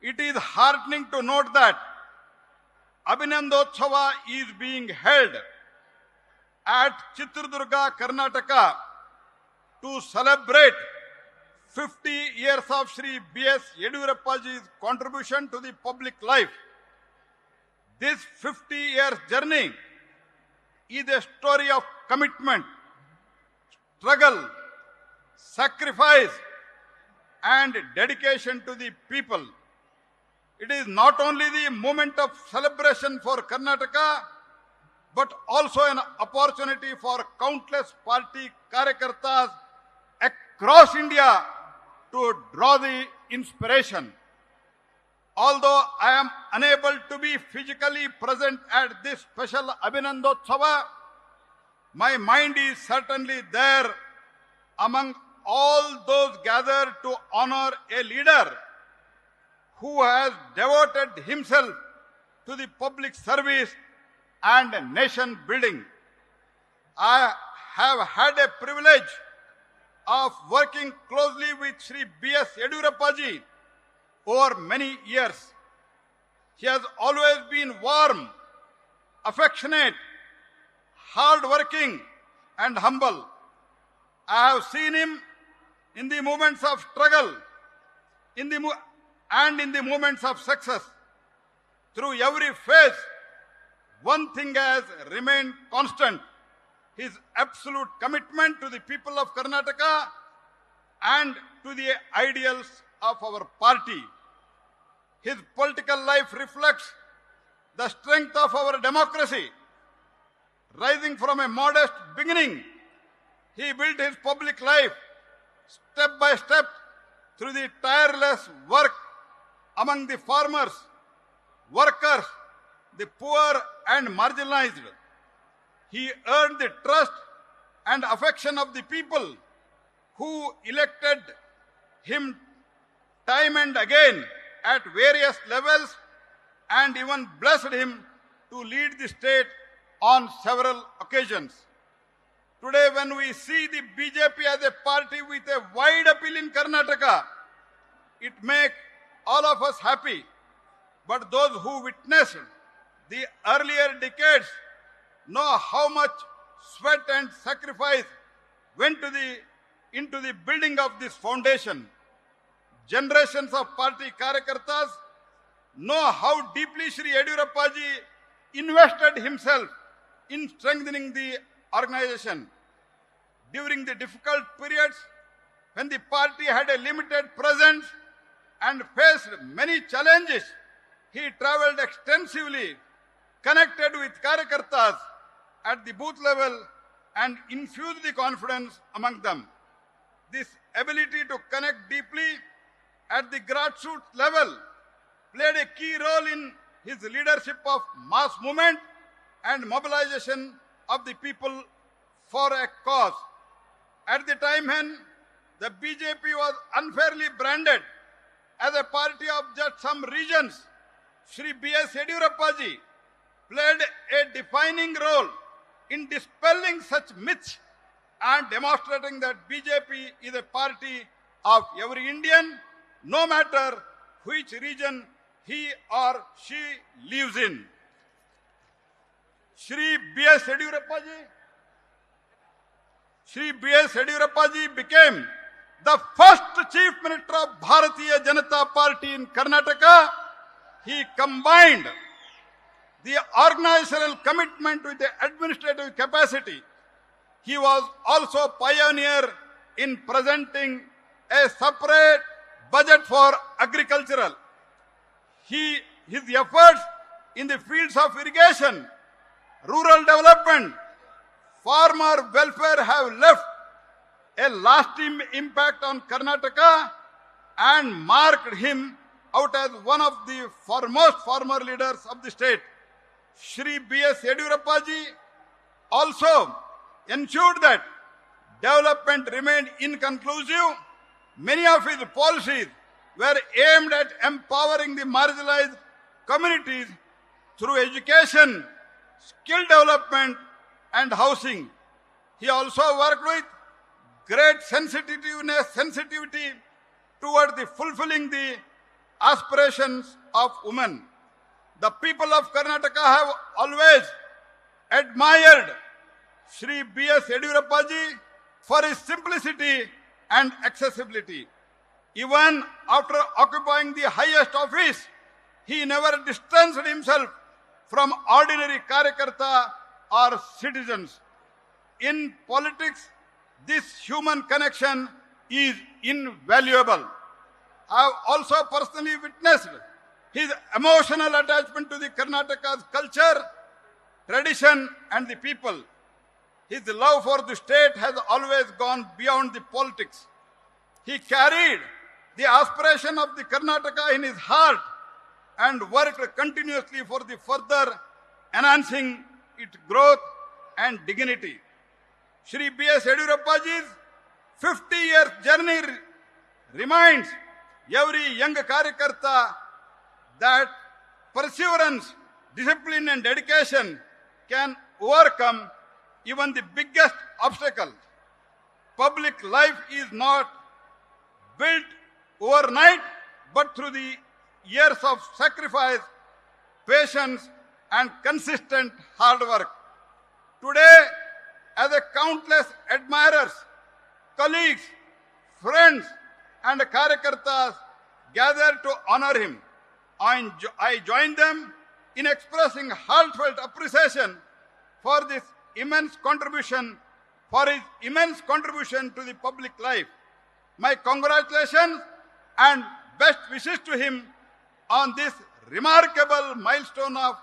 It is heartening to note that Abhinandotsava is being held at Chitradurga, Karnataka to celebrate 50 years of Shri B.S. Yediyurappaji's contribution to the public life. This 50 years journey is a story of commitment, struggle, sacrifice, and dedication to the people. It is not only the moment of celebration for Karnataka, but also an opportunity for countless party karyakartas across India to draw the inspiration. Although I am unable to be physically present at this special Abhinandotsava, my mind is certainly there among all those gathered to honor a leader who has devoted himself to the public service and nation building. I have had a privilege of working closely with Shri B.S. Yediyurappaji over many years. He has always been warm, affectionate, hard-working, and humble. I have seen him in the moments of struggle, and in the moments of success. Through every phase, one thing has remained constant: his absolute commitment to the people of Karnataka and to the ideals of our party. His political life reflects the strength of our democracy. Rising from a modest beginning, he built his public life step by step through the tireless work among the farmers, workers, the poor and marginalized. He earned the trust and affection of the people who elected him time and again at various levels, and even blessed him to lead the state on several occasions. Today, when we see the BJP as a party with a wide appeal in Karnataka, it makes all of us happy. But those who witnessed the earlier decades know how much sweat and sacrifice went into the building of this foundation. Generations of party karyakartas know how deeply Shri Yediyurappaji invested himself in strengthening the organization. During the difficult periods when the party had a limited presence and faced many challenges, he traveled extensively, connected with karyakartas at the booth level, and infused the confidence among them. This ability to connect deeply at the grassroots level played a key role in his leadership of mass movement and mobilization of the people for a cause. At the time when the BJP was unfairly branded as a party of just some regions, Shri B.S. Yediyurappaji played a defining role in dispelling such myths and demonstrating that BJP is a party of every Indian, no matter which region he or she lives in. Shri B.S. Yediyurappaji became the first Chief Minister of Bharatiya Janata Party in Karnataka. He combined the organizational commitment with the administrative capacity. He was also pioneer in presenting a separate budget for agricultural. His efforts in the fields of irrigation, rural development, farmer welfare have left a lasting impact on Karnataka and marked him out as one of the foremost farmer leaders of the state. Shri B.S. Yediyurappaji also ensured that development remained inconclusive. Many of his policies were aimed at empowering the marginalized communities through education, skill development, and housing. He also worked with great sensitivity toward the fulfilling the aspirations of women. The people of Karnataka have always admired Shri B.S. Yediyurappa ji for his simplicity and accessibility. Even after occupying the highest office, he never distanced himself from ordinary karyakarta or citizens. In politics, this human connection is invaluable. I have also personally witnessed his emotional attachment to the Karnataka's culture, tradition and the people. His love for the state has always gone beyond the politics. He carried the aspiration of the Karnataka in his heart and worked continuously for the further enhancing its growth and dignity. Shri B.S. Yediyurappa ji's 50-year journey reminds every young karyakarta that perseverance, discipline and dedication can overcome even the biggest obstacle. Public life is not built overnight, but through the years of sacrifice, patience and consistent hard work. Today, as a countless admirers, colleagues, friends and karyakartas gather to honor him, I join them in expressing heartfelt appreciation for his immense contribution to the public life. My congratulations and best wishes to him on this remarkable milestone of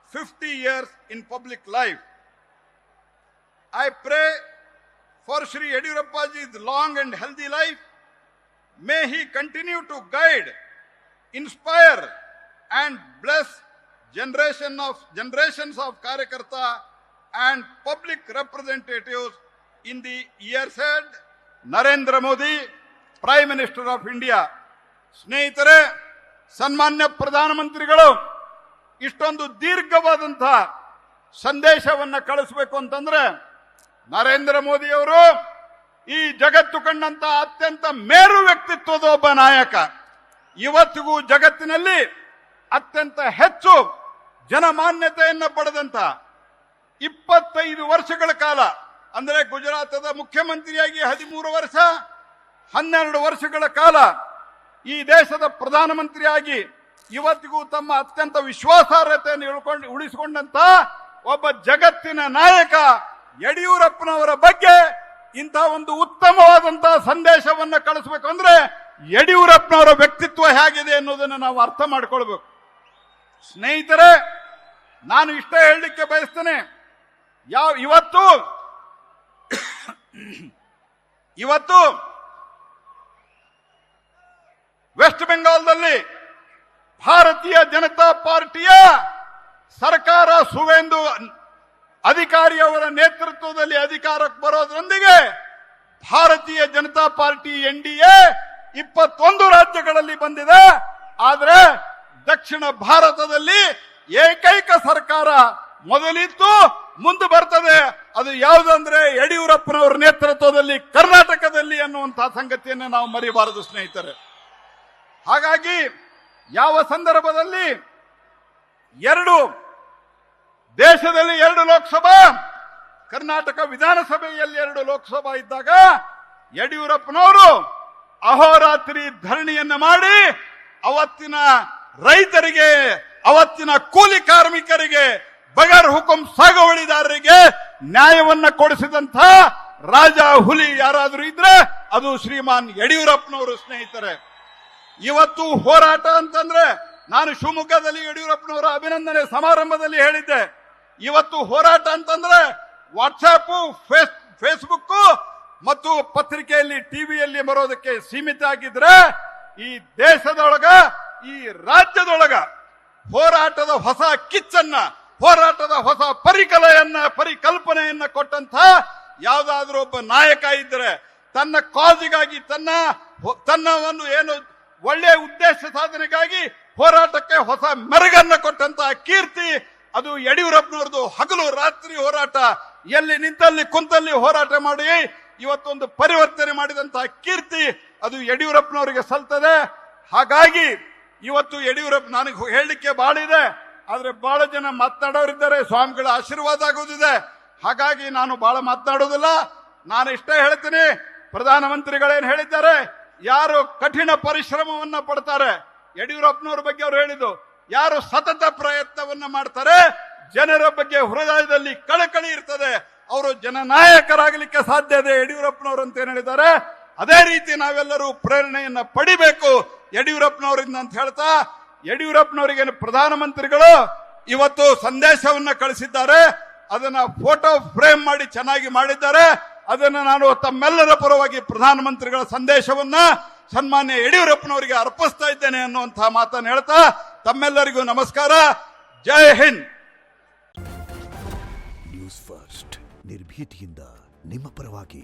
50 years in public life. I pray for Shri Yediyurappa ji's long and healthy life. May he continue to guide, inspire and bless generations of karyakarta and public representatives in the years ahead. Narendra Modi, Prime Minister of India. ಸ್ನೇಹಿತರೆ, ಸನ್ಮಾನ್ಯ ಪ್ರಧಾನಮಂತ್ರಿಗಳು ಇಷ್ಟೊಂದು ದೀರ್ಘವಾದಂತಹ ಸಂದೇಶವನ್ನು ಕಳಿಸಬೇಕು ಅಂತಂದ್ರೆ ನರೇಂದ್ರ ಮೋದಿ ಅವರು ಈ ಜಗತ್ತು ಕಂಡಂತ ಅತ್ಯಂತ ಮೇರು ವ್ಯಕ್ತಿತ್ವದ ಒಬ್ಬ ನಾಯಕ. ಇವತ್ತಿಗೂ ಜಗತ್ತಿನಲ್ಲಿ ಅತ್ಯಂತ ಹೆಚ್ಚು ಜನಮಾನ್ಯತೆಯನ್ನು ಪಡೆದಂತ 25 ವರ್ಷಗಳ ಕಾಲ ಅಂದ್ರೆ ಗುಜರಾತದ ಮುಖ್ಯಮಂತ್ರಿಯಾಗಿ 13 ವರ್ಷ, 12 ವರ್ಷಗಳ ಕಾಲ ಈ ದೇಶದ ಪ್ರಧಾನಮಂತ್ರಿಯಾಗಿ ಇವತ್ತಿಗೂ ತಮ್ಮ ಅತ್ಯಂತ ವಿಶ್ವಾಸಾರ್ಹತೆಯನ್ನು ಉಳಿಸಿಕೊಂಡಂತ ಒಬ್ಬ ಜಗತ್ತಿನ ನಾಯಕ ಯಡಿಯೂರಪ್ಪನವರ ಬಗ್ಗೆ ಇಂಥ ಒಂದು ಉತ್ತಮವಾದಂತಹ ಸಂದೇಶವನ್ನ ಕಳಿಸಬೇಕು ಅಂದ್ರೆ ಯಡಿಯೂರಪ್ಪನವರ ವ್ಯಕ್ತಿತ್ವ ಹೇಗಿದೆ ಅನ್ನೋದನ್ನು ನಾವು ಅರ್ಥ ಮಾಡಿಕೊಳ್ಬೇಕು. ಸ್ನೇಹಿತರೆ, ನಾನು ಇಷ್ಟೇ ಹೇಳಲಿಕ್ಕೆ ಬಯಸ್ತೇನೆ. ಇವತ್ತು ವೆಸ್ಟ್ ಬೆಂಗಾಲ್ದಲ್ಲಿ ಭಾರತೀಯ ಜನತಾ ಪಾರ್ಟಿಯ ಸರ್ಕಾರ ಸುವೇಂದು ಅಧಿಕಾರಿಯವರ ನೇತೃತ್ವದಲ್ಲಿ ಅಧಿಕಾರಕ್ಕೆ ಬರೋದ್ರೊಂದಿಗೆ ಭಾರತೀಯ ಜನತಾ ಪಾರ್ಟಿ ಎನ್ಡಿಎ 21 ರಾಜ್ಯಗಳಲ್ಲಿ ಬಂದಿದೆ. ಆದರೆ ದಕ್ಷಿಣ ಭಾರತದಲ್ಲಿ ಏಕೈಕ ಸರ್ಕಾರ ಮೊದಲಿತ್ತು, ಮುಂದೆ ಬರ್ತದೆ. ಅದು ಯಾವುದಂದ್ರೆ ಯಡಿಯೂರಪ್ಪನವರ ನೇತೃತ್ವದಲ್ಲಿ ಕರ್ನಾಟಕದಲ್ಲಿ ಅನ್ನುವಂತಹ ಸಂಗತಿಯನ್ನು ನಾವು ಮರಿಬಾರದು ಸ್ನೇಹಿತರೆ. ಹಾಗಾಗಿ ಯಾವ ಸಂದರ್ಭದಲ್ಲಿ ದೇಶದಲ್ಲಿ 2 ಲೋಕಸಭಾ, ಕರ್ನಾಟಕ ವಿಧಾನಸಭೆಯಲ್ಲಿ 2 ಲೋಕಸಭಾ ಇದ್ದಾಗ ಯಡಿಯೂರಪ್ಪನವರು ಅಹೋರಾತ್ರಿ ಧರಣಿಯನ್ನು ಮಾಡಿ ಅವತ್ತಿನ ರೈತರಿಗೆ, ಅವತ್ತಿನ ಕೂಲಿ ಕಾರ್ಮಿಕರಿಗೆ, ಬಗರ್ ಹುಕುಂ ಸಾಗುವಳಿದಾರರಿಗೆ ನ್ಯಾಯವನ್ನ ಕೊಡಿಸಿದಂತ ರಾಜ ಹುಲಿ ಯಾರಾದರೂ ಇದ್ರೆ ಅದು ಶ್ರೀಮಾನ್ ಯಡಿಯೂರಪ್ಪನವರು ಸ್ನೇಹಿತರೆ. ಇವತ್ತು ಹೋರಾಟ ಅಂತಂದ್ರೆ ನಾನು ಶಿವಮೊಗ್ಗದಲ್ಲಿ ಯಡಿಯೂರಪ್ಪನವರ ಅಭಿನಂದನೆ ಸಮಾರಂಭದಲ್ಲಿ ಹೇಳಿದ್ದೆ. ಇವತ್ತು ಹೋರಾಟ ಅಂತಂದ್ರೆ ವಾಟ್ಸ್ಆಪ್, ಫೇಸ್ಬುಕ್ ಮತ್ತು ಪತ್ರಿಕೆಯಲ್ಲಿ, ಟಿವಿಯಲ್ಲಿ ಬರೋದಕ್ಕೆ ಸೀಮಿತ ಆಗಿದ್ರೆ ಈ ದೇಶದೊಳಗ, ಈ ರಾಜ್ಯದೊಳಗ ಹೋರಾಟದ ಹೊಸ ಕಿಚ್ಚನ್ನ, ಹೋರಾಟದ ಹೊಸ ಪರಿಕಲ್ಪನೆಯನ್ನ ಕೊಟ್ಟಂತ ಯಾವ್ದಾದ್ರೂ ಒಬ್ಬ ನಾಯಕ ಇದ್ರೆ, ತನ್ನ ಕಾಜಿಗಾಗಿ, ತನ್ನವನ್ನು ಏನು ಒಳ್ಳೆಯ ಉದ್ದೇಶ ಸಾಧನೆಗಾಗಿ ಹೋರಾಟಕ್ಕೆ ಹೊಸ ಮೆರುಗನ್ನ ಕೊಟ್ಟಂತಹ ಕೀರ್ತಿ ಅದು ಯಡಿಯೂರಪ್ಪನವ್ರದ್ದು. ಹಗಲು ರಾತ್ರಿ ಹೋರಾಟ, ಎಲ್ಲಿ ನಿಂತಲ್ಲಿ ಕುಂತಲ್ಲಿ ಹೋರಾಟ ಮಾಡಿ ಇವತ್ತೊಂದು ಪರಿವರ್ತನೆ ಮಾಡಿದಂತಹ ಕೀರ್ತಿ ಅದು ಯಡಿಯೂರಪ್ಪನವರಿಗೆ ಸಲ್ತದೆ. ಹಾಗಾಗಿ ಇವತ್ತು ಯಡಿಯೂರಪ್ಪ ನನಗೆ ಹೇಳಲಿಕ್ಕೆ ಬಹಳ ಇದೆ, ಆದ್ರೆ ಬಹಳ ಜನ ಮಾತನಾಡೋರಿದ್ದಾರೆ, ಸ್ವಾಮಿಗಳ ಆಶೀರ್ವಾದ ಆಗೋದಿದೆ. ಹಾಗಾಗಿ ನಾನು ಬಹಳ ಮಾತನಾಡೋದಿಲ್ಲ. ನಾನು ಇಷ್ಟೇ ಹೇಳ್ತೀನಿ, ಪ್ರಧಾನಮಂತ್ರಿಗಳೇನು ಹೇಳಿದ್ದಾರೆ, ಯಾರು ಕಠಿಣ ಪರಿಶ್ರಮವನ್ನ ಪಡ್ತಾರೆ, ಯಡಿಯೂರಪ್ಪನವ್ರ ಬಗ್ಗೆ ಅವ್ರು ಹೇಳಿದ್ದು, ಯಾರು ಸತತ ಪ್ರಯತ್ನವನ್ನ ಮಾಡ್ತಾರೆ, ಜನರ ಬಗ್ಗೆ ಹೃದಯದಲ್ಲಿ ಕಳಕಳಿ ಇರ್ತದೆ, ಅವರು ಜನನಾಯಕರಾಗಲಿಕ್ಕೆ ಸಾಧ್ಯ ಇದೆ ಯಡಿಯೂರಪ್ಪನವರು ಅಂತ ಏನ್ ಹೇಳಿದ್ದಾರೆ. ಅದೇ ರೀತಿ ನಾವೆಲ್ಲರೂ ಪ್ರೇರಣೆಯನ್ನ ಪಡಿಬೇಕು ಯಡಿಯೂರಪ್ಪನವರಿಂದ ಅಂತ ಹೇಳ್ತಾ, ಯಡಿಯೂರಪ್ಪನವರಿಗೆ ಪ್ರಧಾನಮಂತ್ರಿಗಳು ಇವತ್ತು ಸಂದೇಶವನ್ನ ಕಳಿಸಿದ್ದಾರೆ. ಅದನ್ನ ಫೋಟೋ ಫ್ರೇಮ್ ಮಾಡಿ ಚೆನ್ನಾಗಿ ಮಾಡಿದ್ದಾರೆ. ಅದನ್ನ ನಾನು ತಮ್ಮೆಲ್ಲರ ಪರವಾಗಿ ಪ್ರಧಾನಮಂತ್ರಿಗಳ ಸಂದೇಶವನ್ನ ಸನ್ಮಾನ್ಯ ಯಡಿಯೂರಪ್ಪನವರಿಗೆ ಅರ್ಪಿಸ್ತಾ ಇದ್ದೇನೆ ಅನ್ನುವಂತಹ ಮಾತನ್ನು ಹೇಳ್ತಾ ತಮ್ಮೆಲ್ಲರಿಗೂ ನಮಸ್ಕಾರ. ಜೈ ಹಿಂದ್. ನ್ಯೂಸ್ ಫಸ್ಟ್ ನಿರ್ಭೀತಿಯಿಂದ ನಿಮ್ಮ ಪರವಾಗಿ.